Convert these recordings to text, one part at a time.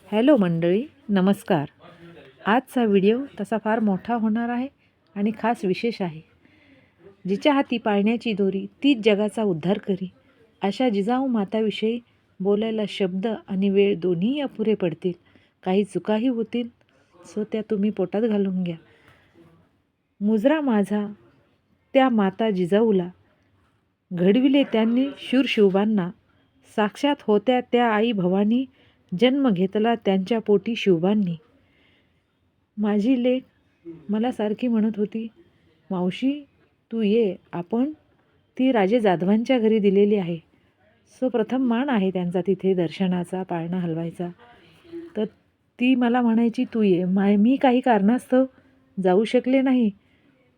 Hello मंडळी, नमस्कार. आजचा व्हिडिओ तसा फार मोठा होणार आहे आणि खास विशेष आहे. जिच्या हाती पाळण्याची दोरी तीच जगाचा उद्धार करी, अशा जिजाऊ माताविषयी बोलायला शब्द आणि वेळ दोन्ही अपुरे पडतील. काही चुकाही होतील, सो त्या तुम्ही पोटात घालून घ्या. मुजरा माझा त्या माता जिजाऊला, घडविले त्यांनी शूर शिवबांना. साक्षात होत्या त्या आई भवानी, जन्म घेतला त्यांच्या पोटी शिवबांनी. माझी लेक मला सारखी म्हणत होती, मावशी तू ये, आपण ती राजे जाधवांच्या घरी दिलेली आहे. सो प्रथम मान आहे त्यांचा तिथे दर्शनाचा, पाळणा हलवायचा. तर ती मला म्हणायची तू ये. मी काही कारणास्तव जाऊ शकले नाही,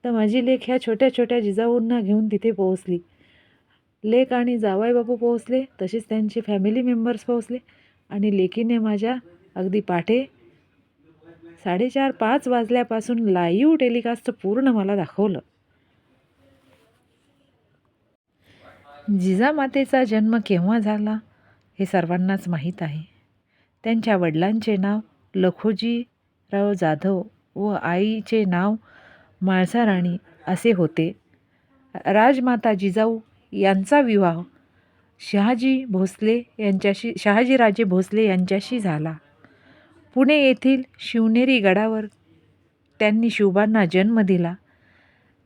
तर माझी लेक ह्या छोट्या छोट्या जिजाऊंना घेऊन तिथे पोहोचली. लेक आणि जावई बापू पोहोचले, तसेच त्यांचे फॅमिली मेंबर्स पोहोचले आणि लेकीने माझ्या अगदी पाठे 4:30-5 वाजल्यापासून लाईव्ह टेलिकास्ट पूर्ण मला दाखवलं. जिजामातेचा जन्म केव्हा झाला हे सर्वांनाच माहीत आहे. त्यांच्या वडिलांचे नाव लखोजीराव जाधव व आईचे नाव म्हाळसाराणी असे होते. राजमाता जिजाऊ यांचा विवाह शहाजीराजे भोसले यांच्याशी झाला. पुणे येथील शिवनेरी गडावर त्यांनी शिवबांना जन्म दिला.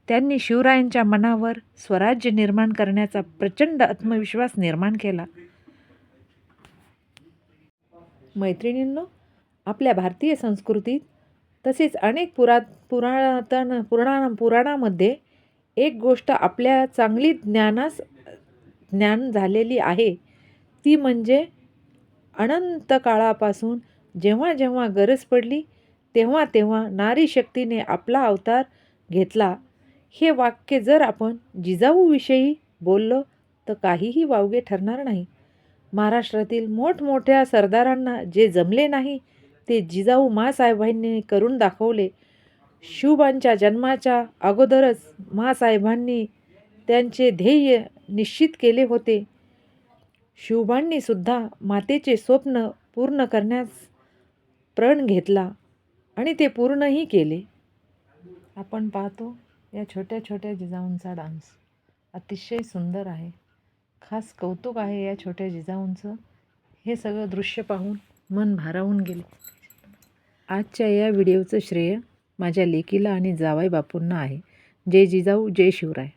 त्यांनी शिवरायांच्या मनावर स्वराज्य निर्माण करण्याचा प्रचंड आत्मविश्वास निर्माण केला. मैत्रिणींनो, आपल्या भारतीय संस्कृतीत तसेच अनेक पुराणामध्ये एक गोष्ट आपल्या चांगली ज्ञान झालेली आहे, ती म्हणजे अनंत काळापासून जेव्हा जेव्हा गरज पडली तेव्हा तेव्हा नारी शक्तीने आपला अवतार घेतला. हे वाक्य जर आपण जिजाऊविषयी बोललो तर काहीही वावगे ठरणार नाही. महाराष्ट्रातील मोठमोठ्या सरदारांना जे जमले नाही ते जिजाऊ माँसाहेबांनी करून दाखवले. शिवबांच्या जन्माच्या अगोदरच माँसाहेबांनी त्यांचे ध्येय निश्चित केले होते. शिवबांनी सुद्धा मातेचे स्वप्न पूर्ण करण्यास प्रण घेतला आणि ते पूर्णही केले. आपण पाहतो या छोट्या छोट्या जिजाऊंचा डान्स अतिशय सुंदर आहे. खास कौतुक आहे या छोट्या जिजाऊंचं. हे सगळं दृश्य पाहून मन भारावून गेले. आजच्या या व्हिडिओचं श्रेय माझ्या लेकीला आणि जावई बापूंना आहे. जय जिजाऊ, जय शिवराय.